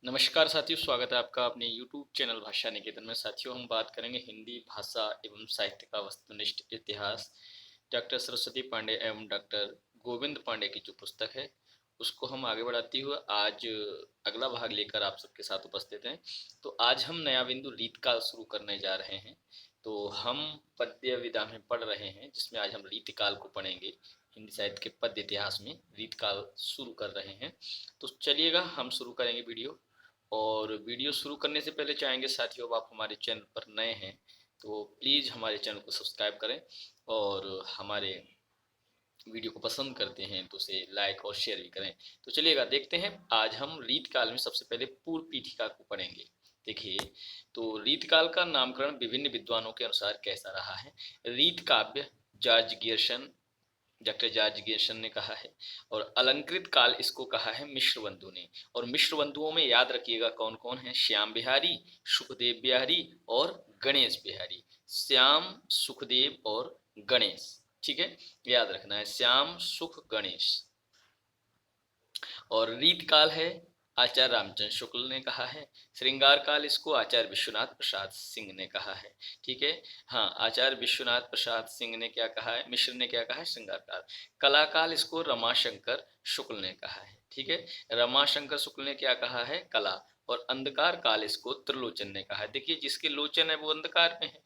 नमस्कार साथियों, स्वागत है आपका अपने YouTube चैनल भाषा निकेतन में। साथियों, हम बात करेंगे हिंदी भाषा एवं साहित्य का वस्तुनिष्ठ इतिहास। डॉक्टर सरस्वती पांडे एवं डॉक्टर गोविंद पांडे की जो पुस्तक है उसको हम आगे बढ़ाते हुए आज अगला भाग लेकर आप सबके साथ उपस्थित हैं। तो आज हम नया बिंदु रीतकाल शुरू करने जा रहे हैं। तो हम पद्य विधा में पढ़ रहे हैं, जिसमें आज हम रीतकाल को पढ़ेंगे। हिंदी साहित्य के पद्य इतिहास में रीतकाल शुरू कर रहे हैं। तो चलिएगा, हम शुरू करेंगे वीडियो। और वीडियो शुरू करने से पहले चाहेंगे साथियों, अब आप हमारे चैनल पर नए हैं तो प्लीज़ हमारे चैनल को सब्सक्राइब करें, और हमारे वीडियो को पसंद करते हैं तो उसे लाइक और शेयर भी करें। तो चलिएगा देखते हैं, आज हम रीतकाल में सबसे पहले पूर्व पीठिका को पढ़ेंगे। देखिए, तो रीतकाल का नामकरण विभिन्न विद्वानों के अनुसार कैसा रहा है। रीत काव्य George Gierson, doctor George Gierson ने कहा है, और अलंकृत काल इसको कहा है मिश्र बंधु ने। और मिश्र बंधुओं में याद रखिएगा कौन कौन है। श्याम बिहारी, सुखदेव बिहारी और गणेश बिहारी। श्याम, सुखदेव और गणेश, ठीक है, याद रखना है, श्याम सुख गणेश। और रीतकाल है आचार्य रामचंद्र शुक्ल ने कहा है। श्रृंगार काल इसको आचार्य विश्वनाथ प्रसाद सिंह ने कहा है, ठीक है। हाँ, आचार्य विश्वनाथ प्रसाद सिंह ने क्या कहा है, मिश्र ने क्या कहा है, श्रृंगार काल। कलाकाल इसको रमाशंकर शुक्ल ने कहा है, ठीक है। रमाशंकर शुक्ल ने क्या कहा है, कला। और अंधकार काल इसको त्रिलोचन ने कहा है। देखिए, जिसके लोचन है वो अंधकार में है,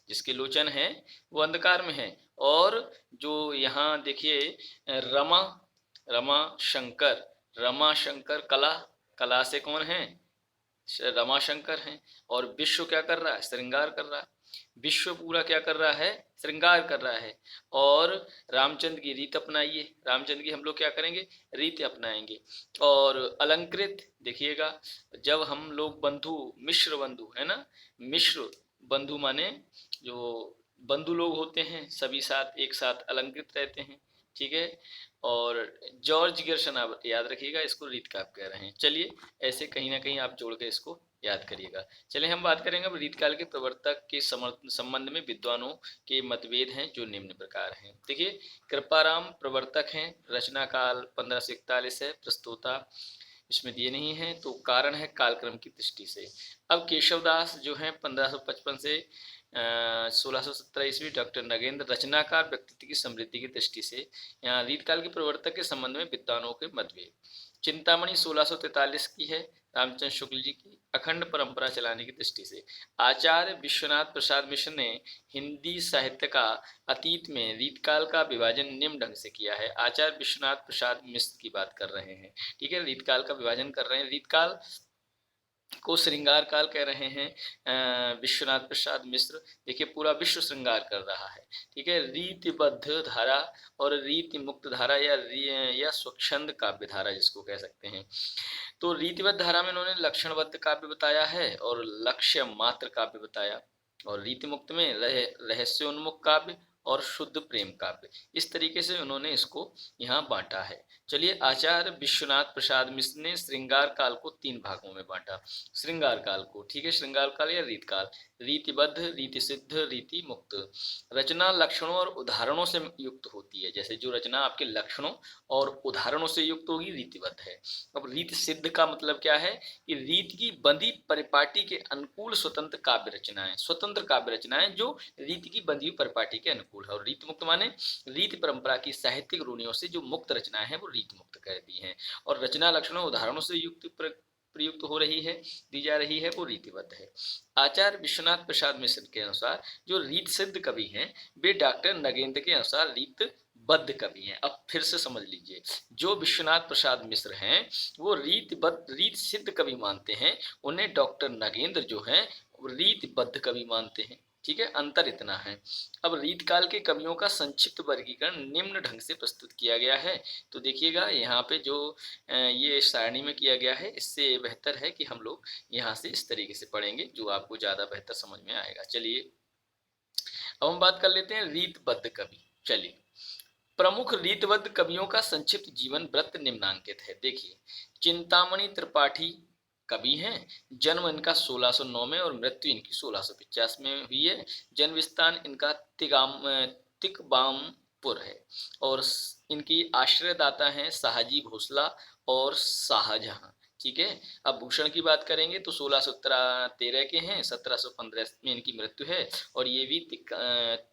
जिसके लोचन है वो अंधकार में है। और जो यहाँ देखिए, रमा, रमा शंकर, रमा शंकर कला, कला से कौन है, रमाशंकर हैं। और विश्व क्या कर रहा है, श्रृंगार कर रहा है। विश्व पूरा क्या कर रहा है, श्रृंगार कर रहा है। और रामचंद्र की रीत अपनाइए, रामचंद्र की हम लोग क्या करेंगे, रीत अपनाएंगे। और अलंकृत देखिएगा, जब हम लोग बंधु, मिश्र बंधु है ना, मिश्र बंधु माने जो बंधु लोग होते हैं सभी साथ एक साथ अलंकृत रहते हैं, ठीक है। और जॉर्ज गियर्सन, आप याद रखिएगा, इसको रीतकाल कह रहे हैं। चलिए, ऐसे कहीं ना कहीं आप जोड़ के इसको याद करिएगा। चलिए, हम बात करेंगे अब रीतकाल के प्रवर्तक के संबंध में विद्वानों के मतभेद हैं, जो निम्न प्रकार हैं। देखिए, कृपाराम प्रवर्तक हैं, रचना काल 1541 है, प्रस्तोता इसमें दिए नहीं है, तो कारण है कालक्रम की दृष्टि से। अब केशवदास जो है 1555 से 1617 ईस्वी, डॉक्टर नगेंद्र रचनाकार व्यक्तित्व की समृद्धि की दृष्टि से। यहाँ रीतकाल के प्रवर्तक के संबंध में विद्वानों के मतभेद। चिंतामणि 1643 की है, रामचंद्र शुक्ल जी की, अखंड परंपरा चलाने की दृष्टि से। आचार्य विश्वनाथ प्रसाद मिश्र ने हिंदी साहित्य का अतीत में रीतकाल का विभाजन निम्न ढंग से किया है। आचार्य विश्वनाथ प्रसाद मिश्र की बात कर रहे हैं, ठीक है, रीतकाल का विभाजन कर रहे हैं। रीतकाल को श्रृंगार काल कह रहे हैं विश्वनाथ प्रसाद मिश्र। देखिए, पूरा विश्व श्रृंगार कर रहा है, ठीक है। रीतिबद्ध धारा और रीति मुक्त धारा या स्वच्छंद काव्य धारा जिसको कह सकते हैं। तो रीतिबद्ध धारा में इन्होंने लक्षणबद्ध काव्य बताया है और लक्ष्य मात्र काव्य बताया। और रीति मुक्त में रहस्योन्मुख काव्य और शुद्ध प्रेम काव्य, इस तरीके से उन्होंने इसको यहाँ बांटा है। चलिए, आचार्य विश्वनाथ प्रसाद मिश्र ने श्रृंगार काल को 3 भागों में बांटा। श्रृंगार काल को, ठीक है, श्रृंगार काल या रीतकाल, रीतिबद्ध, रीति सिद्ध, रीति मुक्त। रचना लक्षणों और उदाहरणों से युक्त होती है, जैसे जो रचना आपके लक्षणों और उदाहरणों से युक्त होगी रीतिबद्ध है। अब रीति सिद्ध का मतलब क्या है कि रीत की बंधी परिपाटी के अनुकूल स्वतंत्र काव्य रचनाएं, स्वतंत्र काव्य रचनाएं जो रीति की बंधी परिपाटी के अनुकूल है। और रीति मुक्त माने रीति परंपरा की साहित्यिक रूढ़ियों से जो मुक्त रचनाएं हैं वो रीति मुक्त कह दी हैं। और रचना लक्षणों उदाहरणों से युक्त प्रयुक्त हो रही है, दी जा रही है, वो रीतिबद्ध है। आचार्य विश्वनाथ प्रसाद मिश्र के अनुसार जो रीत सिद्ध कवि हैं वे डॉक्टर नगेंद्र के अनुसार रीत बद्ध कवि हैं। अब फिर से समझ लीजिए, जो विश्वनाथ प्रसाद मिश्र हैं वो रीत सिद्ध कवि मानते हैं, उन्हें डॉक्टर नगेंद्र जो हैं रीतबद्ध कवि मानते हैं, ठीक है। अंतर इतना है। अब रीतकाल के कवियों का संक्षिप्त वर्गीकरण निम्न ढंग से प्रस्तुत किया गया है। तो देखिएगा, यहाँ पे जो ये सारणी में किया गया है, इससे बेहतर है कि हम लोग यहाँ से इस तरीके से पढ़ेंगे, जो आपको ज़्यादा बेहतर समझ में आएगा। चलिए, अब हम बात कर लेते हैं रीतबद्ध कवि। चलिए, प्रमुख रीतबद्ध कवियों का संक्षिप्त जीवन वृत्त निम्नांकित है। देखिए, चिंतामणि त्रिपाठी कवि हैं, जन्म इनका 1609 में और मृत्यु इनकी 1650 में हुई है। जन्म स्थान इनका तिकबामपुर है। और इनकी आश्रयदाता हैं शाहजी भोसला और शाहजहां, ठीक है। अब भूषण की बात करेंगे तो 1613 के हैं, 1715 में इनकी मृत्यु है और ये भी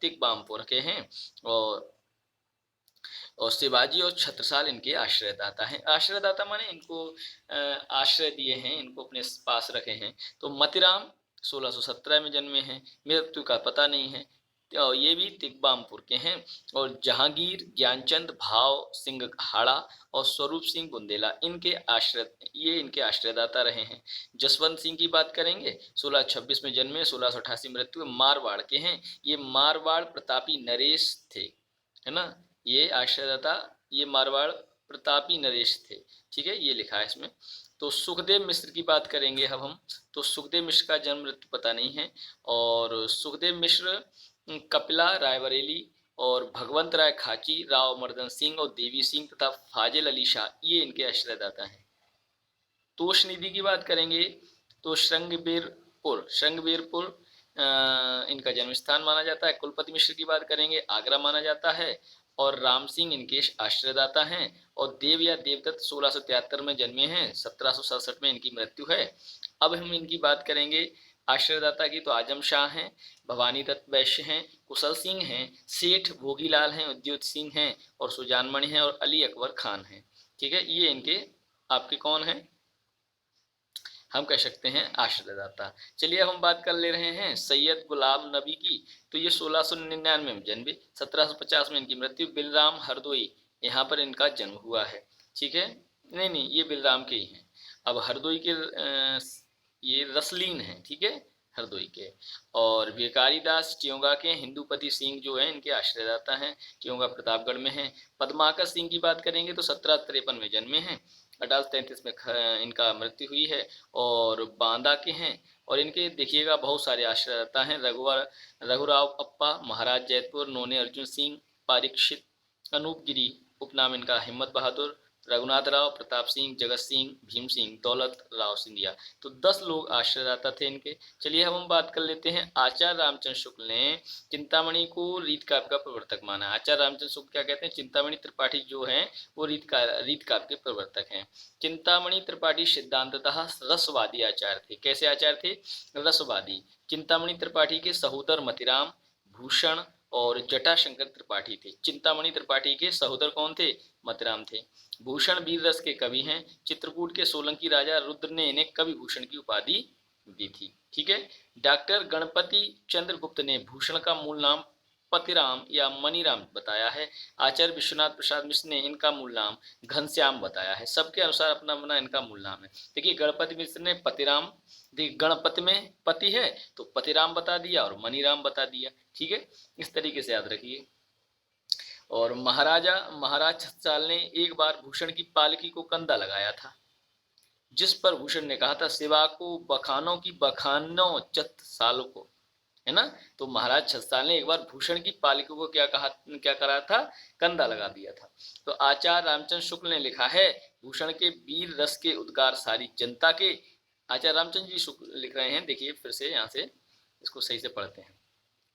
तिकबामपुर के हैं। और शिवाजी और छत्रसाल इनके आश्रयदाता हैं। आश्रयदाता माने इनको आश्रय दिए हैं, इनको अपने पास रखे हैं। तो मतीराम 1617 में जन्मे हैं, मृत्यु का पता नहीं है। और ये भी तिकबामपुर के हैं। और जहांगीर, ज्ञानचंद, भाव सिंह हाड़ा और स्वरूप सिंह बुंदेला इनके आश्रयदाता रहे हैं। जसवंत सिंह की बात करेंगे, 1626 में जन्मे, 1688 मृत्यु, मारवाड़ के हैं। ये मारवाड़ प्रतापी नरेश थे, है ना। ये आश्रयदाता, ये मारवाड़ प्रतापी नरेश थे, ठीक है, ये लिखा है इसमें। तो सुखदेव मिश्र की बात करेंगे अब हम। तो सुखदेव मिश्र का जन्म मृत्यु पता नहीं है। और सुखदेव मिश्र कपिला रायबरेली और भगवंत राय खाची, राव मर्दन सिंह और देवी सिंह तथा फाजिल अली शाह ये इनके आश्रयदाता हैं। तोष निधि की बात करेंगे तो श्रृंगबेरपुर इनका जन्म स्थान माना जाता है। कुलपति मिश्र की बात करेंगे, आगरा माना जाता है। और राम सिंह इनके आश्रयदाता हैं। और देव या देवदत्त 1673 में जन्मे हैं, 1767 में इनकी मृत्यु है। अब हम इनकी बात करेंगे आश्रयदाता की, तो आजम शाह हैं, भवानी दत्त वैश्य हैं, कुशल सिंह हैं, सेठ भोगीलाल हैं, उद्योत सिंह हैं और सुजानमणि हैं और अली अकबर खान हैं, ठीक है। ये इनके आपके कौन हैं, हम कह सकते हैं आश्रयदाता। चलिए अब हम बात कर ले रहे हैं सैयद गुलाम नबी की। तो ये 1699 में जन्मे, 1750 में इनकी मृत्यु। बिलराम हरदोई, यहाँ पर इनका जन्म हुआ है, ठीक है। नहीं, ये बिलराम के ही हैं। अब हरदोई के ये रसलीन हैं, ठीक है, हरदोई के। और भिखारी दास च्योंगा के, हिंदूपति सिंह जो है इनके आश्रयदाता हैं, च्योंगा प्रतापगढ़ में हैं। पद्माकर सिंह की बात करेंगे तो 1753 में जन्मे हैं, 1833 में इनका मृत्यु हुई है। और बांदा के हैं। और इनके देखिएगा बहुत सारे आश्रयदाता हैं, रघुराव अप्पा, महाराज जैतपुर, नोने अर्जुन सिंह, पारीक्षित, अनूप गिरी, उपनाम इनका हिम्मत बहादुर, रघुनाथ राव, प्रताप सिंह, जगत सिंह, भीम सिंह, दौलत राव सिंधिया। तो 10 लोग आश्रयदाता थे इनके। चलिए अब हम बात कर लेते हैं, आचार्य रामचंद्र शुक्ल ने चिंतामणि को रीत काव्य का प्रवर्तक माना। आचार्य रामचंद्र शुक्ल क्या कहते हैं, चिंतामणि त्रिपाठी जो हैं वो रीत काव्य के प्रवर्तक हैं। चिंतामणि त्रिपाठी सिद्धांततः रसवादी आचार्य थे। कैसे आचार्य थे, रसवादी। चिंतामणि त्रिपाठी के सहोदर मतीराम, भूषण और जटाशंकर त्रिपाठी थे। चिंतामणि त्रिपाठी के सहोदर कौन थे, मतीराम थे। भूषण वीर रस के कवि हैं। चित्रकूट के सोलंकी राजा रुद्र ने इन्हें कवि भूषण की उपाधि दी थी, ठीक है। डॉक्टर गणपति चंद्रगुप्त ने भूषण का मूल नाम पतिराम या मनीराम बताया है। आचार्य विश्वनाथ प्रसाद मिश्र ने इनका मूल नाम घनश्याम बताया है। सबके अनुसार अपना अपना इनका मूल नाम है। देखिए गणपति मिश्र ने पतिराम, गणपति में पति है तो पतिराम बता दिया और मनीराम बता दिया, ठीक है, इस तरीके से याद रखिए। और महाराज छत्रसाल ने एक बार भूषण की पालकी को कंधा लगाया था, जिस पर भूषण ने कहा था, सिवा को बखानों की बखानो छत्रसाल को, है ना। तो महाराज छत्रसाल ने एक बार भूषण की पालकी को क्या करा था, कंधा लगा दिया था। तो आचार्य रामचंद्र शुक्ल ने लिखा है, भूषण के वीर रस के उद्गार सारी जनता के। आचार्य रामचंद्र जी शुक्ल लिख रहे हैं, देखिए फिर से यहाँ से इसको सही से पढ़ते हैं।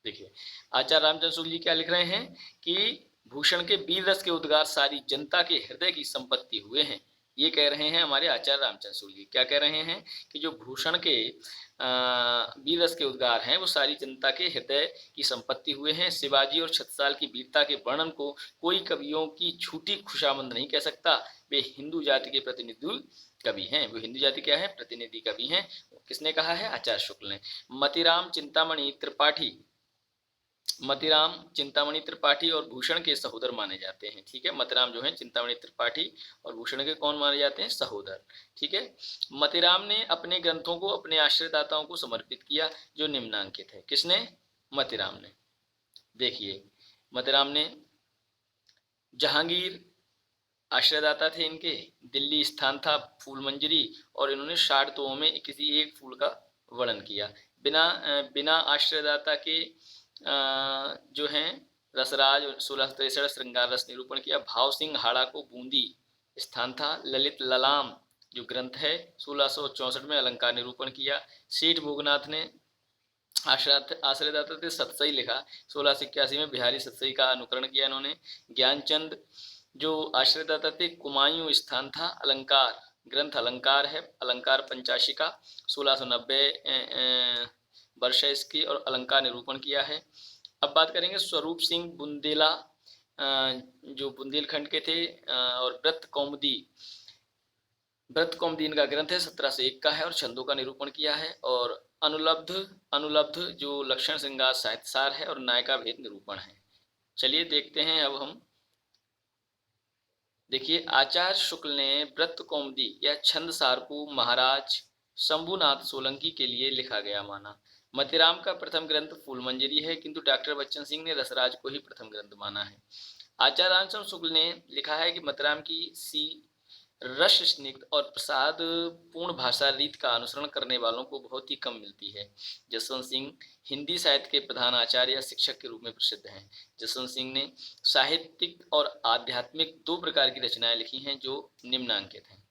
देखिए आचार्य रामचंद्र शुक्ल जी क्या लिख रहे हैं कि भूषण के वीर रस के उद्गार सारी जनता के हृदय की संपत्ति हुए हैं। ये कह रहे हैं हमारे आचार्य रामचंद्र शुक्ल जी। क्या कह रहे हैं कि जो भूषण के वीर रस के उद्गार हैं वो सारी जनता के हृदय की संपत्ति हुए हैं। शिवाजी और छत्रसाल की वीरता के वर्णन को कोई कवियों की झूठी खुशामंद नहीं कह सकता। वे हिंदू जाति के प्रतिनिधि कवि हैं। वो हिंदू जाति क्या है, प्रतिनिधि कवि हैं। किसने कहा है, आचार्य शुक्ल ने। मतीराम चिंतामणि त्रिपाठी और भूषण के सहोदर माने जाते हैं, ठीक है। मतीराम जो है चिंतामणि त्रिपाठी और भूषण के कौन माने जाते हैं, सहोदर, ठीक है। मतीराम ने अपने ग्रंथों को अपने आश्रयदाताओं को समर्पित किया जो निम्नांकित है। किसने, मतीराम ने। देखिए मतीराम ने जहांगीर आश्रयदाता थे इनके, दिल्ली स्थान था फूल मंजरी, और इन्होंने 60 में किसी एक फूल का वर्णन किया। बिना आश्रयदाता के जो हैं रसराज 1663 श्रृंगार रस निरूपण किया। भाव सिंह हाड़ा को बूंदी स्थान था। ललित ललाम जो ग्रंथ है 1664 में अलंकार निरूपण किया। सेठ भोगनाथ ने आश्रयदाता थे सतसई लिखा, 1681 में बिहारी सतसई का अनुकरण किया इन्होंने। ज्ञानचंद जो आश्रयदाता थे कुमायूं स्थान था अलंकार ग्रंथ अलंकार है, अलंकार पंचाशी का 1690 वर्ष है इसकी, और अलंकार निरूपण किया है। अब बात करेंगे स्वरूप सिंह बुंदेला, जो बुंदेलखंड के थे, और व्रत कौमुदी इनका ग्रंथ है, 1701 का है, और छंदों का निरूपण किया है। और अनुलब्ध जो लक्षण श्रृंगार साहित्यसार है, और नायका भेद निरूपण है। चलिए देखते हैं अब हम। देखिए, आचार्य शुक्ल ने व्रत कौमुदी या छंद सार को महाराज शंभुनाथ सोलंकी के लिए लिखा गया माना। मतिराम का प्रथम ग्रंथ फूलमंजरी है, किंतु डॉक्टर बच्चन सिंह ने रसराज को ही प्रथम ग्रंथ माना है। आचार्य रामचंद्र शुक्ल ने लिखा है कि मतिराम की सी रस स्निग्ध और प्रसाद पूर्ण भाषा रीत का अनुसरण करने वालों को बहुत ही कम मिलती है। जसवंत सिंह हिंदी साहित्य के प्रधान आचार्य या शिक्षक के रूप में प्रसिद्ध हैं। जसवंत सिंह ने साहित्यिक और आध्यात्मिक दो प्रकार की रचनाएं लिखी हैं, जो निम्नांकित हैं।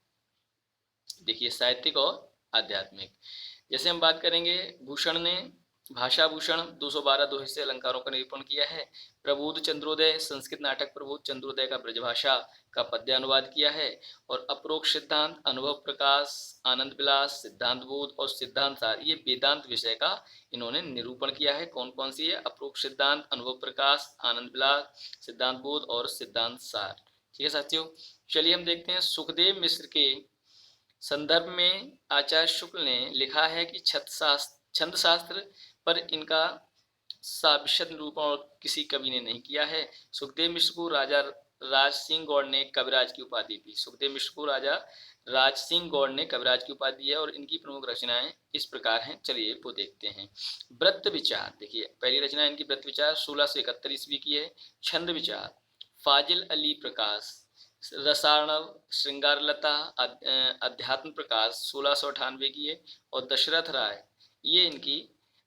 देखिए, साहित्यिक और आध्यात्मिक। जैसे हम बात करेंगे, भूषण ने भाषा भूषण 212 दोहे से अलंकारों का निरूपण किया है। प्रबोध चंद्रोदय संस्कृत नाटक प्रबोध चंद्रोदय का ब्रजभाषा का पद्य अनुवाद किया है। और अपरोक्ष सिद्धांत, अनुभव प्रकाश, आनंद विलास, सिद्धांत बोध और सिद्धांत सार, ये वेदांत विषय का इन्होंने निरूपण किया है। कौन कौन सी है? अपरोक्ष सिद्धांत, अनुभव प्रकाश, आनंद विलास, सिद्धांत बोध और सिद्धांत सार। ठीक है साथियों, चलिए हम देखते हैं। सुखदेव मिश्र के संदर्भ में आचार्य शुक्ल ने लिखा है कि छंद शास्त्र पर इनका विशद निरूपण और किसी कवि ने नहीं किया है। सुखदेव मिश्र को राजा राज सिंह गौड़ ने कविराज की उपाधि दी। सुखदेव मिश्र को राजा राज सिंह गौड़ ने कविराज की उपाधि दी है, और इनकी प्रमुख रचनाएं इस प्रकार हैं। चलिए वो देखते हैं। व्रत विचार, देखिए पहली रचना इनकी व्रत विचार 1671 ईस्वी की है। छंद विचार फाजिल अली प्रकाश, रसार्णव, श्रृंगारलता, अध्यात्म प्रकाश 1698 की है। और दशरथ राय, ये इनकी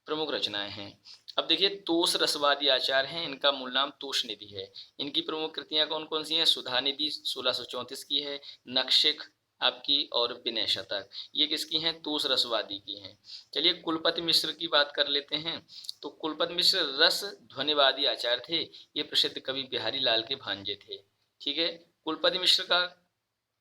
प्रमुख रचनाएं हैं। अब देखिए, तोष रसवादी आचार्य हैं, इनका मूल नाम तोष निधि है। इनकी प्रमुख कृतियां कौन कौन सी हैं? सुधा निधि 1634 की है, नक्शिक आपकी, और विनय शतक, ये किसकी हैं? तोष रसवादी की हैं। चलिए कुलपति मिश्र की बात कर लेते हैं। तो कुलपति मिश्र रस ध्वनिवादी आचार्य थे। ये प्रसिद्ध कवि बिहारी लाल के भांजे थे। ठीक है, कुलपति मिश्र का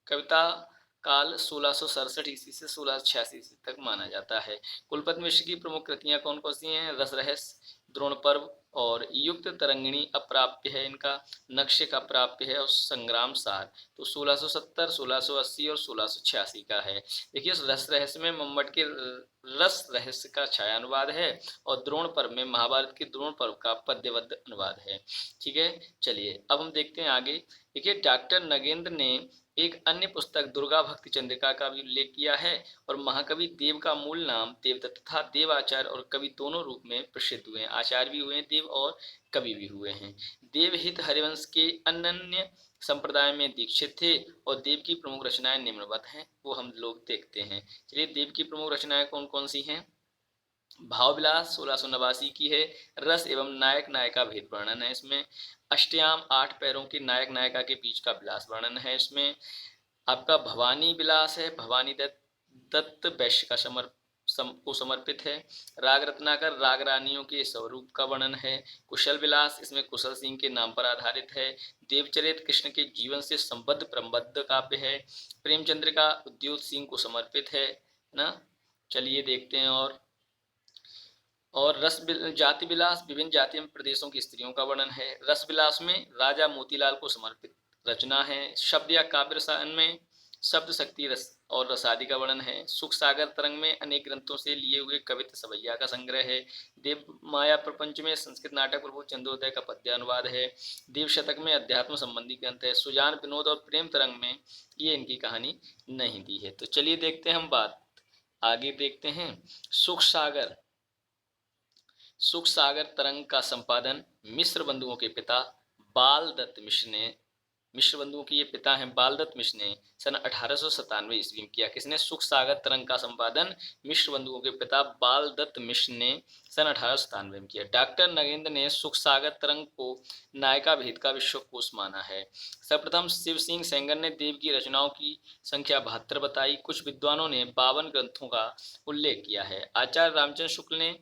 कविता काल 1667 ईस्वी से 1686 ईस्वी तक माना जाता है। कुलपति मिश्र की प्रमुख कृतियां कौन कौन सी हैं? रस रहस्य, द्रोण पर्व, और युक्त तरंगिणी अप्राप्य है इनका, नक्शिक अप्राप्य है, और संग्राम सार। तो 1670, 1680 और 1686 का है। देखिए, रस रहस्य में मम्मट के रस रहस्य का छायानुवाद है, और द्रोण पर्व में महाभारत के द्रोण पर्व का पद्यबद्ध अनुवाद है। ठीक है, चलिए अब हम देखते हैं आगे। देखिए, डॉक्टर नगेंद्र ने एक अन्य पुस्तक दुर्गा भक्ति चंद्रिका का भी उल्लेख किया है। और महाकवि देव का मूल नाम देवदत्त था। देव आचार्य और कवि दोनों रूप में प्रसिद्ध हुए हैं। आचार्य भी हुए हैं देव, और कवि भी हुए हैं। देवहित हरिवंश के अनन्य संप्रदाय में दीक्षित थे। और देव की प्रमुख रचनाएं निम्नवत हैं, वो हम लोग देखते हैं। चलिए, देव की प्रमुख रचनाएं कौन कौन सी हैं? भाव विलास 1689 की है। रस एवं नायक नायिका भेद वर्णन है इसमें। अष्टयाम 8 पैरों के नायक नायिका के बीच का विलास वर्णन है इसमें। आपका भवानी विलास है, भवानी दत्त वैश्य का को समर्पित है। राग रत्नाकर राग रानियों के स्वरूप का वर्णन है। कुशल विलास, इसमें कुशल सिंह के नाम पर आधारित है। देवचरित कृष्ण के जीवन से संबद्ध प्रबद्ध काव्य है। प्रेमचंद्र का उद्योत सिंह को समर्पित है ना। चलिए देखते हैं। और रस जाति विलास विभिन्न जाति एवं प्रदेशों की स्त्रियों का वर्णन है। रस विलास में राजा मोतीलाल को समर्पित रचना है। शब्द या काव्य रसायन में शब्द शक्ति रस और रसादि का वर्णन है। सुख सागर तरंग में अनेक ग्रंथों से लिए हुए कवित्त सवैया का संग्रह है। देव माया प्रपंच में संस्कृत नाटक प्रबोध चंद्रोदय का पद्य अनुवाद है। देव शतक में अध्यात्म संबंधी ग्रंथ है। सुजान विनोद और प्रेम तरंग में ये इनकी कहानी नहीं दी है। तो चलिए देखते हैं हम बात आगे देखते हैं। सुख सागर तरंग का संपादन मिश्र बंधुओं के पिता बाल दत्त मिश्र ने, मिश्र बंधुओं के ये पिता हैं बाल दत्त मिश्र ने सन 1897 ईस्वी में किया। किसने? सुख सागर तरंग का संपादन मिश्र बंधुओं के पिता बाल दत्त मिश्र ने सन 1897 में किया। डॉक्टर नगेंद्र ने सुख सागर तरंग को नायिका भेद का विश्वकोश माना है। सर्वप्रथम शिव सिंह सेंगर ने देव की रचनाओं की संख्या 72 बताई। कुछ विद्वानों ने 52 ग्रंथों का उल्लेख किया है। आचार्य रामचंद्र शुक्ल ने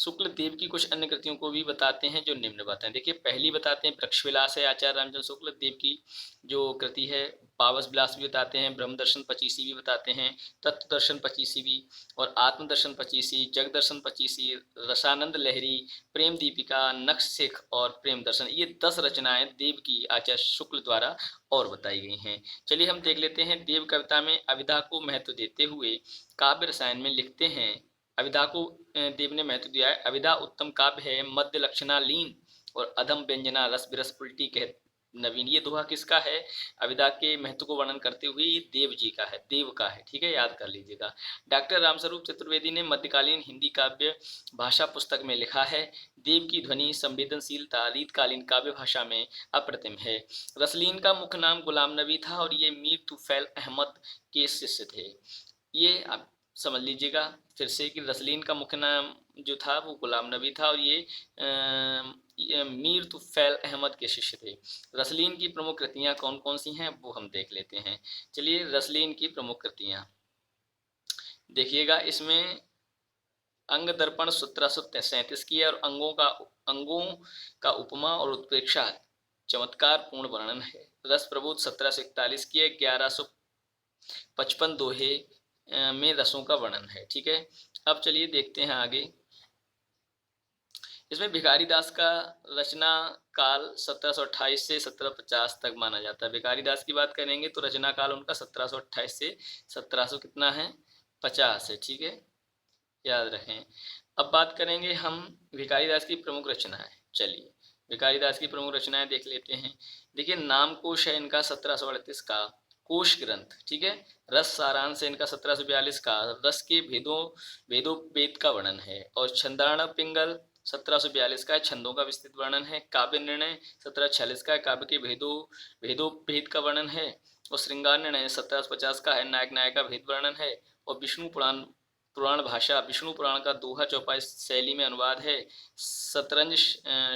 शुक्ल देव की कुछ अन्य कृतियों को भी बताते हैं जो निम्नवत हैं। देखिए पहली बताते हैं वृक्ष विलास है आचार्य रामचंद्र शुक्ल देव की जो कृति है। पावस विलास भी बताते हैं, ब्रह्म दर्शन पचीसी भी बताते हैं, तत्व दर्शन पचीसी भी, और आत्मदर्शन पचीसी, जग दर्शन पचीसी, रसानंद लहरी, प्रेम दीपिका, नक्श सिख और प्रेम दर्शन, ये 10 रचनाएं देव की आचार्य शुक्ल द्वारा और बताई गई हैं। चलिए हम देख लेते हैं। देव कविता में अविधा को महत्व देते हुए काव्य रसायन में लिखते हैं। अविधा को देव ने महत्व दिया है। अविधा उत्तम काव्य है, मध्य लक्षणा लीन और अधम व्यंजना रस बिरस उल्टी कह नवीन। ये दोहा किसका है? अविधा के महत्व को वर्णन करते हुए ये देव जी का है, देव का है, ठीक है, याद कर लीजिएगा। डॉक्टर रामस्वरूप चतुर्वेदी ने मध्यकालीन हिंदी काव्य भाषा पुस्तक में लिखा है, देव की ध्वनि संवेदनशीलता रीतकालीन काव्य भाषा में अप्रतिम है। रसलीन का मुख्य नाम गुलाम नबी था और ये मीर तुफैल अहमद के शिष्य थे। ये आप समझ लीजिएगा फिर से कि रसलीन का मुख्य नाम जो था वो गुलाम नबी था और ये मीर तुफैल अहमद के शिष्य थे। रसलीन की प्रमुख कृतियां कौन कौन सी हैं वो हम देख लेते हैं। चलिए रसलीन की प्रमुख कृतियां देखिएगा। इसमें अंग दर्पण 1737 की है और अंगों का उपमा और उत्प्रेक्षा चमत्कार पूर्ण वर्णन है। रस प्रबोध 1741 की है। 1155 दोहे में रसों का वर्णन है, ठीक है। अब चलिए देखते हैं आगे। इसमें भिखारी दास का रचना काल 1728 से 1750 तक माना जाता है। भिखारी दास की बात करेंगे तो रचना काल उनका 1728 से 1700 कितना है 50 है, ठीक है, याद रखें। अब बात करेंगे हम भिखारी दास की प्रमुख रचनाएं। चलिए भिखारी दास की प्रमुख रचनाएं देख लेते हैं। देखिए नामकोश है इनका 1738 का, कोश ग्रंथ, ठीक है। रस सारांश है इनका 1742 का, रस के भेदों वेद का वर्णन है। और छंदारण पिंगल 1742 का है, छंदों का विस्तृत वर्णन है। काव्य निर्णय 1746 का है, काव्य के भेद का वर्णन है। और श्रृंगार निर्णय 1750 का है, नायक नायिका भेद वर्णन है। और विष्णु पुराण भाषा, विष्णु पुराण का दोहा चौपाई शैली में अनुवाद है। शतरंज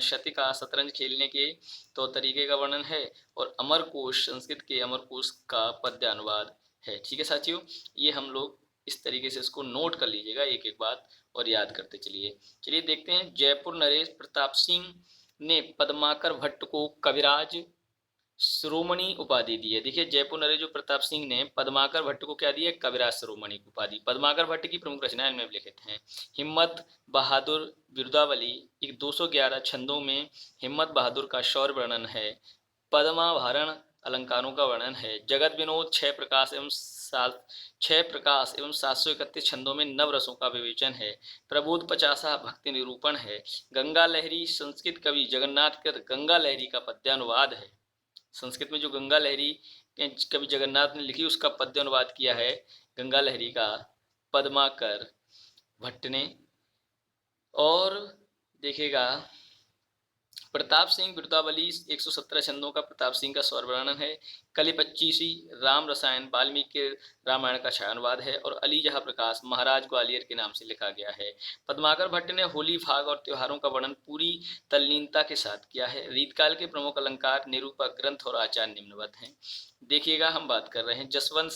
शती का शतरंज खेलने के तो तरीके का वर्णन है। और अमर कोश संस्कृत के अमर कोश का पद्य अनुवाद है, ठीक है साथियों। ये हम लोग इस तरीके से इसको नोट कर लीजिएगा एक एक बात और याद करते चलिए। चलिए देखते हैं। जयपुर नरेश प्रताप सिंह ने पद्माकर भट्ट को कविराज शिरोमणि उपाधि दी है। देखिए जयपुर नरेश जो प्रताप सिंह ने पद्माकर भट्ट को क्या दी है? कविराज शिरोमणि उपाधि। पद्माकर भट्ट की प्रमुख रचनाएं इनमें लिखित हैं। हिम्मत बहादुर बिरुदावली, एक 211 छंदों में हिम्मत बहादुर का शौर्य वर्णन है। पद्माभरण अलंकारों का वर्णन है। जगत विनोद 6 प्रकाश एवं 731 छंदों में नव रसों का विवेचन है। प्रबोध 50 भक्ति निरूपण है। गंगा लहरी संस्कृत कवि जगन्नाथ कर गंगा लहरी का पद्यानुवाद है। संस्कृत में जो गंगा लहरी कवि जगन्नाथ ने लिखी उसका पद्य अनुवाद किया है गंगा लहरी का पद्माकर भट्ट ने। और देखिएगा प्रताप सिंह बिरुदावली 117 छंदों का प्रताप सिंह का स्वर वर्णन है। कली 25 राम रसायन वाल्मीकि के रामायण का छायानुवाद है। और अली जहां प्रकाश महाराज ग्वालियर के नाम से लिखा गया है। पद्माकर भट्ट ने होली फाग और त्योहारों का वर्णन पूरी तल्लीनता के साथ किया है। रीतकाल के प्रमुख अलंकार निरूपक ग्रंथ और आचार निम्नवत हैं। देखिएगा हम बात कर रहे हैं जसवंत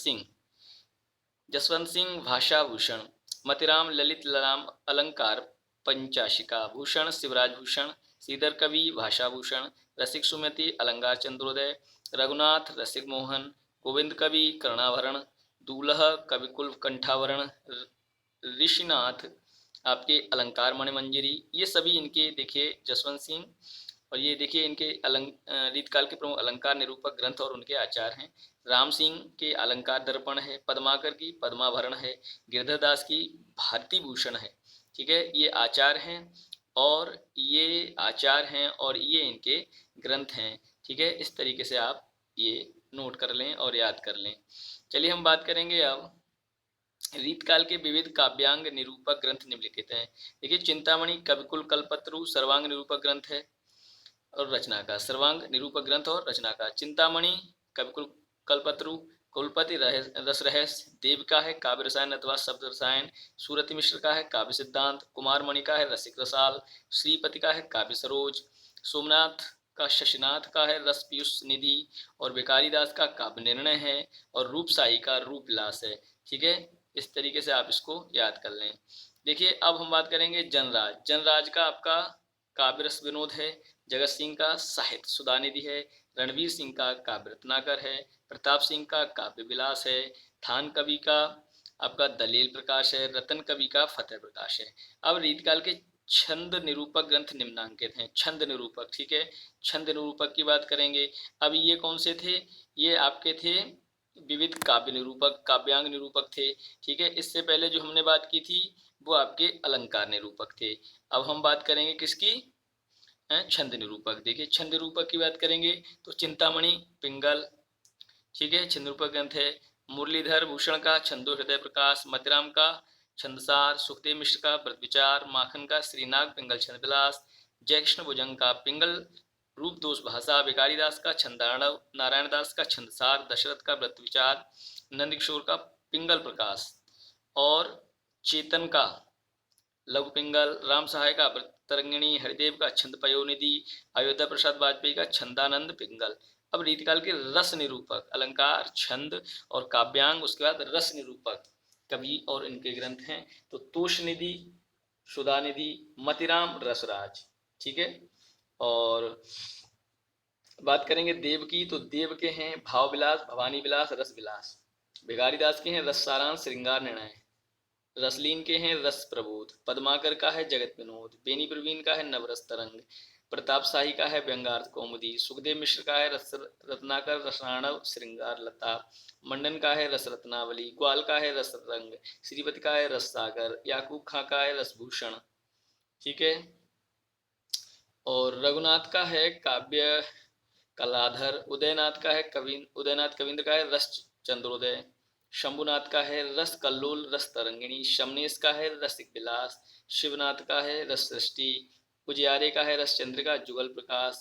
सिंह भाषा भूषण, मतिराम ललित राम अलंकार पंचाशिका भूषण, शिवराज भूषण, श्रीधर कवि भाषा भूषण, रसिक सुमति अलंकार चंद्रोदय, रघुनाथ रसिक मोहन, गोविंद कवि कर्णाभरण, दूल्ह कविकुल कंठावरण, ऋषिनाथ आपके अलंकार मणिमंजरी। ये सभी इनके देखिए जसवंत सिंह और ये देखिए इनके रीतकाल के प्रमुख अलंकार निरूपक ग्रंथ और उनके आचार हैं। राम सिंह के अलंकार दर्पण है। पद्माकर की पद्माभरण है। गिरधर दास की भारती भूषण है, ठीक है। ये आचार हैं और ये इनके ग्रंथ हैं, ठीक है। इस तरीके से आप ये नोट कर लें और याद कर लें। चलिए हम बात करेंगे अब रीतकाल के विविध काव्यांग निरूपक ग्रंथ निम्नलिखित हैं। देखिए चिंतामणि कविकुल कल्पत्रु सर्वांग निरूपक ग्रंथ है और रचना का सर्वांग निरूपक ग्रंथ और रचना का। चिंतामणि कविकुल कल्पत्रु कुलपति रस रहस्य देव का है। काव्य रसायन अथवा शब्द रसायन सूरति मिश्र का है। काव्य सिद्धांत कुमार मणि का है। रसिक रसाल श्रीपति का है। काव्य सरोज सोमनाथ का शशिनाथ का है। रस पीयूष निधि और भिखारी दास का काव्य निर्णय है। और रूपशाही का रूप विलास है, ठीक है। इस तरीके से आप इसको याद कर लें। देखिए अब हम बात करेंगे जनराज। जनराज का आपका काव्य रस विनोद है, जगत सिंह का साहित्य सुधानिधि है, रणवीर सिंह का काव्य रत्नाकर है, प्रताप सिंह का काव्य विलास है, थान कवि का आपका दलील प्रकाश है, रतन कवि का फतेह प्रकाश है। अब रीतकाल के छंद निरूपक ग्रंथ निम्नांकित हैं। छंद निरूपक, ठीक है, छंद निरूपक की बात करेंगे। अब ये कौन से थे? ये आपके थे विविध काव्य निरूपक, काव्यांग निरूपक थे। ठीक है, इससे पहले जो हमने बात की थी वो आपके अलंकार निरूपक थे। अब हम बात करेंगे किसकी? छंद निरूपक। देखिए छंद निरूपक की बात करेंगे तो चिंतामणि, पिंगल, ठीक है, छंद निरूपक ग्रंथ है। मुरलीधर भूषण का छंदो हृदय प्रकाश, मतिराम का छंदसार, सुखदेव मिश्र का व्रत विचार, माखन का श्रीनाग पिंगल छंद विलास, जयकृष्ण भुजंग का पिंगल रूप दोष भाषा, भिखारी दास का छंदार्णव, नारायण दास का छंदसार, दशरथ का व्रत विचार, नंद किशोर का पिंगल प्रकाश, और चेतन का लघु पिंगल, राम सहाय का तरंगिणी, हरिदेव का छंद पयोनिधि, अयोध्या प्रसाद वाजपेयी का छंदानंद पिंगल। अब रीतिकाल के रस निरूपक, अलंकार, छंद और काव्यांग, उसके बाद रस निरूपक कवि और इनके ग्रंथ हैं तो तोष निधि, सुधानिधि, मतिराम, रसराज। ठीक है, और बात करेंगे देव की तो देव के हैं भाव विलास, भवानी विलास, रस विलास। भिखारी दास के हैं रस सारांश, श्रृंगार निर्णय। रसलीन के हैं रस प्रबोध। पद्माकर का है जगत विनोद। बेनी प्रवीण का है नवरस तरंग। प्रताप शाही का है व्यंगार्थ कौमुदी। सुखदेव मिश्र का है रस रत्नाकर रसाणव श्रृंगार लता। मंडन का है रस रत्नावली। ग्वाल का है रस रंग। श्रीपति का है रस सागर। याकूब खां का है रसभूषण। ठीक है, और रघुनाथ का है काव्य कलाधर। उदयनाथ का है उदयनाथ कविंद्र का है रस चंद्रोदय। शंभुनाथ का है रस कल्लोल रस तरंगिणी। शमनेश का है रसिक विलास। शिवनाथ का है रस सृष्टि। उजियारे का है रस चंद्रिका जुगल प्रकाश,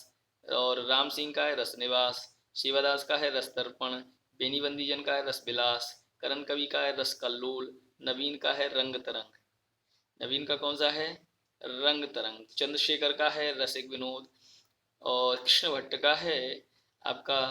और राम सिंह का है रस निवास। शिवदास का है रस दर्पण। बेनीबंदी जन का है रस विलास। करण कवि का है रस कल्लोल। नवीन का है रंग तरंग। नवीन का कौन सा है? रंग तरंग। चंद्रशेखर का है रसिक विनोद, और कृष्ण भट्ट का है आपका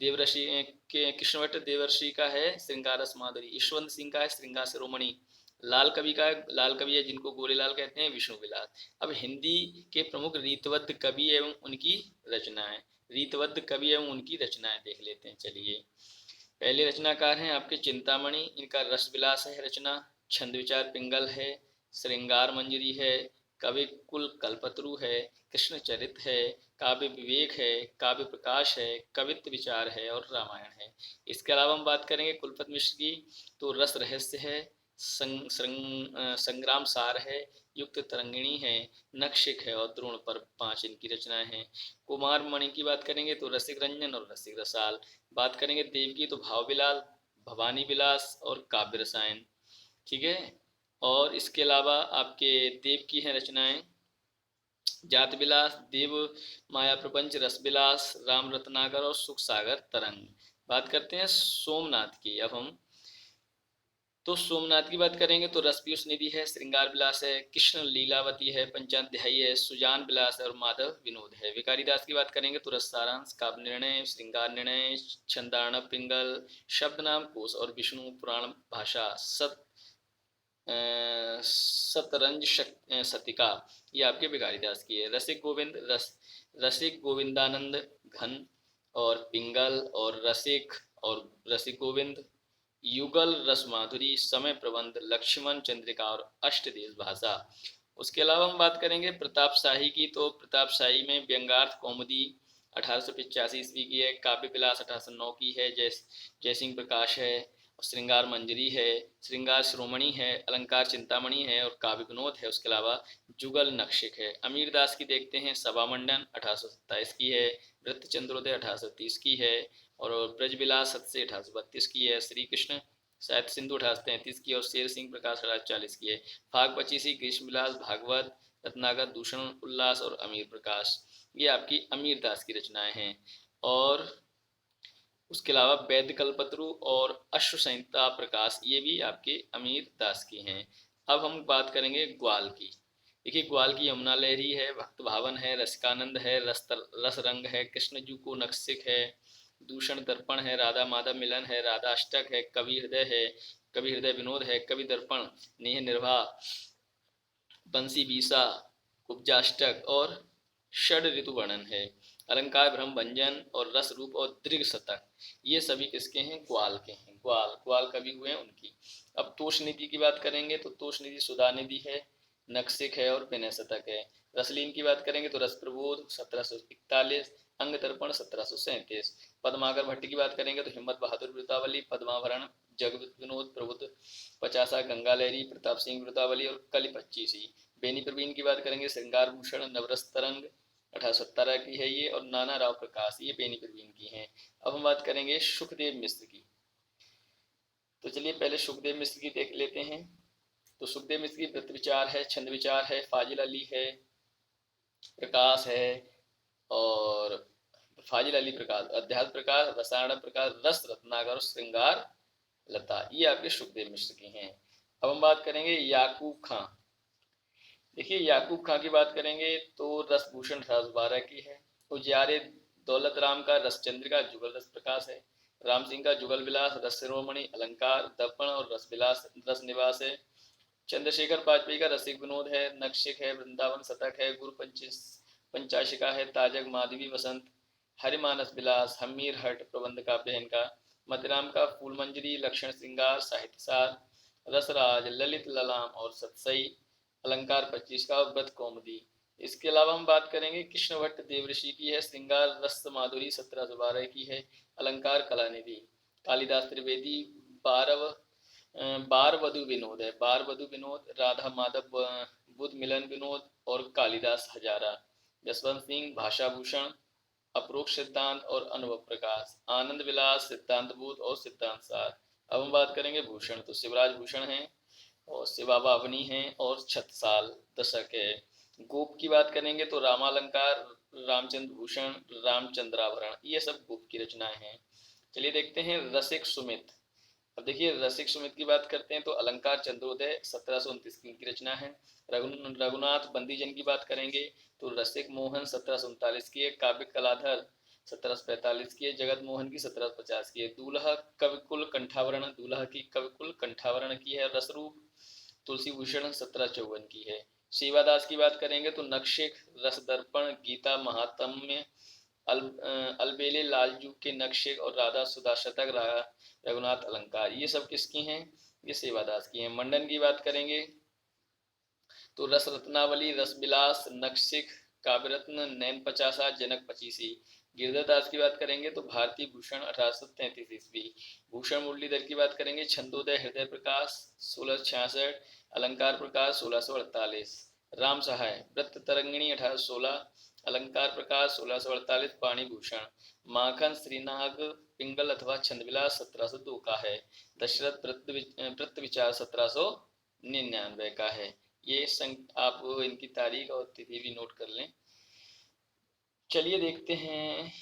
देवर्षि के कृष्ण भट्ट देवर्षि का है श्रृंगार रस माधुरी। यशवंत सिंह का है श्रृंगार शिरोमणि। लाल कवि का है, लाल कवि है जिनको गोरेलाल कहते हैं, विष्णु विलास। अब हिंदी के प्रमुख रीतबद्ध कवि एवं उनकी रचनाएं। रीतबद्ध कवि एवं उनकी रचनाएं देख लेते हैं। चलिए, पहले रचनाकार हैं आपके चिंतामणि, इनका रस विलास है रचना। छंद विचार पिंगल है, श्रृंगार मंजरी है, कवि कुल कल्पत्रु है, कृष्ण चरित है, काव्य विवेक है, काव्य प्रकाश है, कवित्व विचार है, और रामायण है। इसके अलावा हम बात करेंगे कुलपति मिश्र की तो रस रहस्य है, संग्राम सार है, युक्त तरंगिणी है, नक्षिक है, और द्रोण पर 5 इनकी रचनाएं हैं। कुमार मणि की बात करेंगे तो रसिक रंजन और रसिक रसाल। बात करेंगे देव की तो भाव विलास, भवानी विलास और काव्य रसायन। ठीक है, और इसके अलावा आपके देव की हैं रचनाएं जात विलास, देव माया प्रपंच, रस विलास, राम रत्नाकर और सुख सागर तरंग। बात करते हैं सोमनाथ की। अब हम तो सोमनाथ की बात करेंगे तो रस पीयूष निधि है, श्रृंगार विलास है, कृष्ण लीलावती है, पंचाध्यायी है, सुजान विलास है, और माधव विनोद है। विकारी दास की बात करेंगे तो रस सारांश, काव्य निर्णय, श्रृंगार निर्णय, छंदार्णव पिंगल, शब्द नाम कोश, और विष्णु पुराण भाषा, सतरंज सतिका, ये आपके भिखारी दास की है। रसिक गोविंद रसिक गोविंदानंद घन और पिंगल, और रसिक गोविंद, युगल रस माधुरी, समय प्रबंध, लक्ष्मण चंद्रिका, और अष्टदेश भाषा। उसके अलावा हम बात करेंगे प्रताप शाही की तो प्रताप शाही में व्यंगार्थ कौमुदी 1885 ईस्वी की है, काव्य विलास 1809 की है, जयसिंह प्रकाश है, श्रृंगार मंजरी है, श्रृंगार शिरोमणि है, अलंकार चिंतामणि है, और काव्य विनोद है। उसके अलावा जुगल नक्षिक है। अमीर दास की देखते हैं सभा मंडन 1827 की है, वृत्त चंद्रोदय 1830 की है, और ब्रज विलास सत से 1832 की है, श्री कृष्ण साहित्य सिंधु 1833 की, और शेर सिंह प्रकाश 1840 की है। फाग 25 ग्रीष्म विलास, भागवत, रत्नाकर, दूषण उल्लास, और अमीर प्रकाश, ये आपकी अमीर दास की रचनाएं हैं। और उसके अलावा वैद्य कल्पत्रु और अश्व संहिता प्रकाश, ये भी आपके अमीर दास की हैं। अब हम बात करेंगे ग्वाल की। देखिए ग्वाल की यमुना लहरी है, भक्त भावन है, रसिकानंद है, रस रंग है, कृष्ण को नक्सिक है, दूषण दर्पण है, राधा माधव मिलन है, राधा अष्टक है, कवि हृदय विनोद है, कवि दर्पण नेह निर्वाह, बंसी बीसा, उपजाष्टक और षड ऋतु वर्णन है। अलंकार ब्रह्म भंजन और रस रूप और दीर्घ शतक, ये सभी किसके हैं? ग्वाल के हैं। ग्वाल ग्वाल कवि हुए हैं उनकी। अब तोष निधि की बात करेंगे तो तोष निधि सुधा निधि है, नक्सिक है और विनय शतक है। रसलीन की बात करेंगे तो रस प्रबोध 1741, अंग तर्पण 1737। पद्माकर भट्ट की बात करेंगे तो हिम्मत बहादुर वृतावली, पद्माभरण, जगत विनोद प्रबुद्ध 50, गंगा लहरी, प्रताप सिंह वृतावली और कलि 25। बेनी प्रवीण की बात करेंगे श्रृंगार भूषण नवरस तरंग 1817 की है ये, और नाना राव प्रकाश, ये बेनी प्रवीण की हैं। अब हम बात करेंगे सुखदेव मिश्र की। तो चलिए पहले सुखदेव मिश्र की देख लेते हैं। तो सुखदेव मिश्र की वृत्त विचार है, छंद विचार है, फाजिल अली है, प्रकाश है, और फाजिल अली प्रकाश, अध्यात्म प्रकाश, रसायन प्रकाश, रस रत्नाकर, श्रृंगार लता, ये आपके सुखदेव मिश्र की हैं। अब हम बात करेंगे याकूब खां। देखिए याकूब खां की बात करेंगे तो रसभूषण 1812 की है। उजियारे दौलत राम का रसचंद्रिका जुगल रस प्रकाश है। राम सिंह का जुगल विलास, रस शिरोमणि, अलंकार, दर्पण और रस विलास रस निवास है। चंद्रशेखर वाजपेयी का रसिक विनोद है, नक्शिक है, वृंदावन शतक है, गुरु पंचाशिका है, ताजग माधवी वसंत, हरिमानस विलास, हमीर हट प्रबंध काव्य है इनका। मतिराम का फूल मंजरी, लक्षण श्रृंगार, साहित्यसार, रसराज, ललित ललाम और सतसई, अलंकार 25 का, व्रत कौमुदी। इसके अलावा हम बात करेंगे कृष्ण भट्ट देवऋषि की है, श्रृंगार रस माधुरी 1712 की है, अलंकार कलानिधि। कालिदास त्रिवेदी बारव बार वधु विनोद है, बार वधु विनोद, राधा माधव बुद्ध मिलन विनोद और कालिदास हजारा। जसवंत सिंह भाषाभूषण, अप्रोक्ष सिद्धांत और अनुभव प्रकाश, आनंद विलास, सिद्धांत बोध और सिद्धांत सार। अब हम बात करेंगे भूषण, तो शिवराज भूषण है और शिवा बावनी है और छत्रसाल दशक है। गोप की बात करेंगे तो रामालंकार, रामचंद्र भूषण, रामचंद्राभरण, ये सब गोप की रचनाएं हैं। चलिए देखते हैं रसिक सुमित। अब देखिए रसिक सुमित की बात करते हैं तो अलंकार चंद्रोदय 1729 की इनकी रचना है। रघुनाथ बंदीजन की बात करेंगे तो रसिक मोहन 1739 की है, काव्य कलाधर 1745 की है, जगत मोहन की 1750 की है, दूल्हा कविकुल कंठावरण, दूल्हा की कविकुल कंठावरण की है, रसरूप तुलसी भूषण 1754 की है। सेवादास की बात करेंगे तो नक्शिक, रस दर्पण, गीता महात्म्य, अलबेले लालजू के नक्शे और राधा सुधा शतक, रघुनाथ अलंकार, ये सब किसकी हैं? ये सेवादास की हैं। मंडन की बात करेंगे तो रस रत्नावली, रस विलास, नक्शिक, काव्यरत्न, नैन पचासा, जनक पचीसी। गिरधर दास की बात करेंगे तो भारतीय भूषण 1833 ईस्वी। भूषण मुरलीधर की बात करेंगे छंदोदय हृदय प्रकाश 1666, अलंकार प्रकाश 1648। राम सहाय व्रत तरंगिणी 1816, अलंकार प्रकाश 1648, पाणी भूषण। माखन श्रीनाग पिंगल अथवा छंदविलास 1702 का है। दशरथ वृत्त विचार 1799 का है। ये आप इनकी तारीख और तिथि भी नोट कर लें। चलिए देखते हैं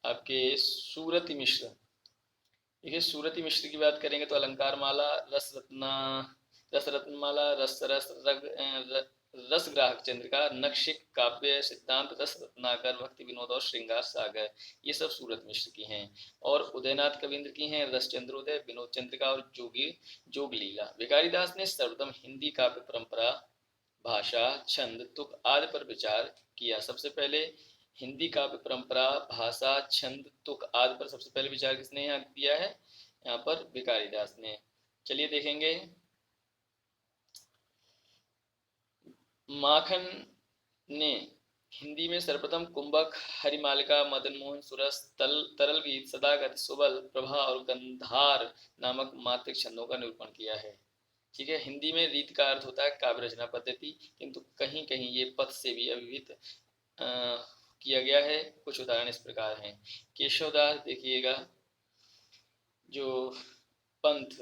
आपके सूरती मिश्र। देखिए सूरती मिश्र की बात करेंगे तो अलंकार माला, रस रत्नमाला, रस रस रस ग्राहक चंद्रिका, नक्शिक, काव्य सिद्धांत, रस रत्नाकर, भक्ति विनोद और श्रृंगार सागर, ये सब सूरत मिश्र की हैं। और उदयनाथ कविंद्र की हैं रस चंद्रोदय, विनोद चंद्रिका और जोग लीला। भिखारी दास ने सर्वप्रथम हिंदी काव्य परंपरा, भाषा, छंद, तुक आदि पर विचार किया। सबसे पहले हिंदी काव्य परंपरा, भाषा, छंद, तुक आदि पर सबसे पहले विचार किसने यहाँ दिया है? यहाँ पर भिखारी दास ने। चलिए देखेंगे माखन ने हिंदी में सर्वप्रथम कुंभक, हरिमालिका, मदन मोहन सुरस, तरल गीत, सदागत, सुबल, प्रभा और गंधार नामक मात्रिक छंदों का निरूपण किया है। ठीक है, हिंदी में रीत का अर्थ होता है काव्य रचना पद्धति, किंतु कहीं कहीं ये पद से भी अभिहित किया गया है। कुछ उदाहरण इस प्रकार हैं। केशवदास देखिएगा जो पंथ,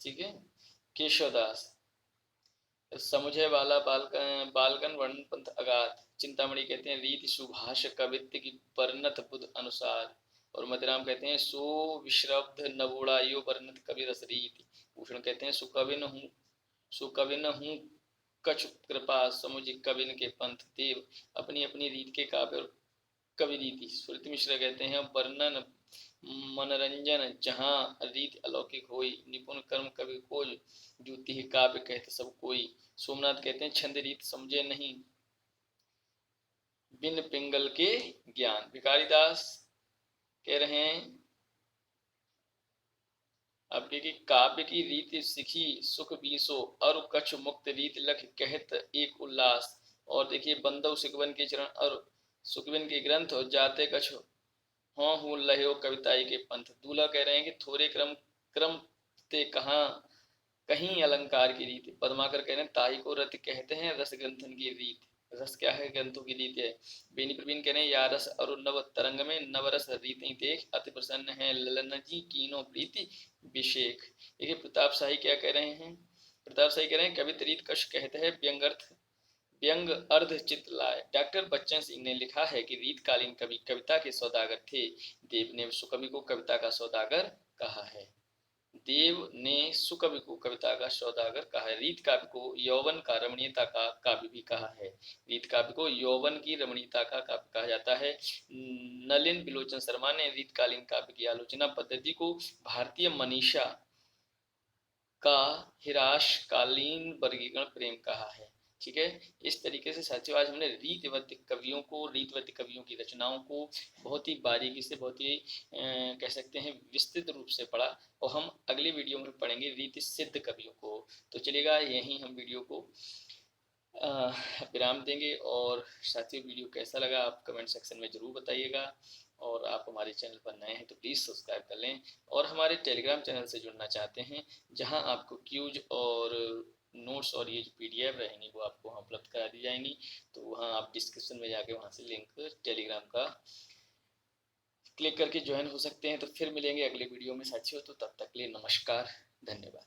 ठीक है, केशवदास समुझे वाला बालकन वर्णन पंथ अगाध, चिंतामणि कहते हैं रीति सुभाष कवित्व की वर्णत बुध अनुसार, और मतिराम कहते हैं सो विश्रब्ध नवोड़ाइयो वर्णत कवि रस रीति। भूषण कहते हैं सुकविन हूँ कछु कृपा समुझ कविन के पंथ देव, अपनी अपनी रीत के काव्य और कवि रीति। सुरति मिश्र कहते हैं वर्णन मनोरंजन जहाँ रीत अलौकिक होई, निपुण कर्म कवि खोज, जूति काव्य कहते सब कोई। सोमनाथ कहते हैं छंद रीत समझे नहीं, बिन पिंगल के ज्ञान। भिखारी दास कह रहे हैं अब देखिए, काव्य की रीत सीखी सुख बीसो, अरु कछु मुक्त रीत लख कहत एक उल्लास। और देखिए, बंदव सुखवन के चरण और सुखवन के ग्रंथ और जाते कछु हों हूँ लहो कविताई के पंथ। दूल्हा कह रहे हैं कि थोड़े क्रम क्रम ते कहाँ कहीं अलंकार की रीत। पद्माकर कह रहे हैं ताई को रति कहते हैं रस ग्रंथन की रीत। रस क्या है? ग्रंथों की रीत है। बेनी प्रवीण कह रहे हैं या रस अरु नव तरंग में नवरस रीति देख, अति प्रसन्न है ललन जी कीनो प्रीति विषेक। देखिए, प्रताप शाही क्या कह रहे हैं? प्रताप शाही कह रहे हैं कवित रीत कश कहते हैं व्यंगर्थ व्यंग अर्ध चित लाए। डॉक्टर बच्चन सिंह ने लिखा है कि रीतकालीन कवि कविता के सौदागर थे। देव ने सुकवि को कविता का सौदागर कहा है। देव ने सुकवि को कविता का सौदागर कहा है। रीत काव्य को यौवन का रमणीयता का काव्य भी कहा है। रीत काव्य को यौवन की रमणीयता का काव्य कहा जाता है। नलिन बिलोचन शर्मा ने रीतकालीन काव्य की आलोचना पद्धति को भारतीय मनीषा का हिरासकालीन वर्गीकरण प्रेम कहा है। ठीक है, इस तरीके से साथियों आज हमने रीतवद्य कवियों को, रीतवद्य कवियों की रचनाओं को बहुत ही बारीकी से, बहुत ही कह सकते हैं विस्तृत रूप से पढ़ा। और हम अगले वीडियो में पढ़ेंगे रीति सिद्ध कवियों को। तो चलिएगा, यहीं हम वीडियो को विराम देंगे। और साथियों, वीडियो कैसा लगा आप कमेंट सेक्शन में ज़रूर बताइएगा। और आप हमारे चैनल पर नए हैं तो प्लीज़ सब्सक्राइब कर लें। और हमारे टेलीग्राम चैनल से जुड़ना चाहते हैं, जहां आपको क्यूज और नोट्स और ये जो PDF रहेंगी वो आपको वहाँ उपलब्ध करा दी जाएंगी। तो वहाँ आप डिस्क्रिप्शन में जाके वहाँ से लिंक टेलीग्राम का क्लिक करके ज्वाइन हो सकते हैं। तो फिर मिलेंगे अगले वीडियो में साथियों, तो तब तक के लिए नमस्कार, धन्यवाद।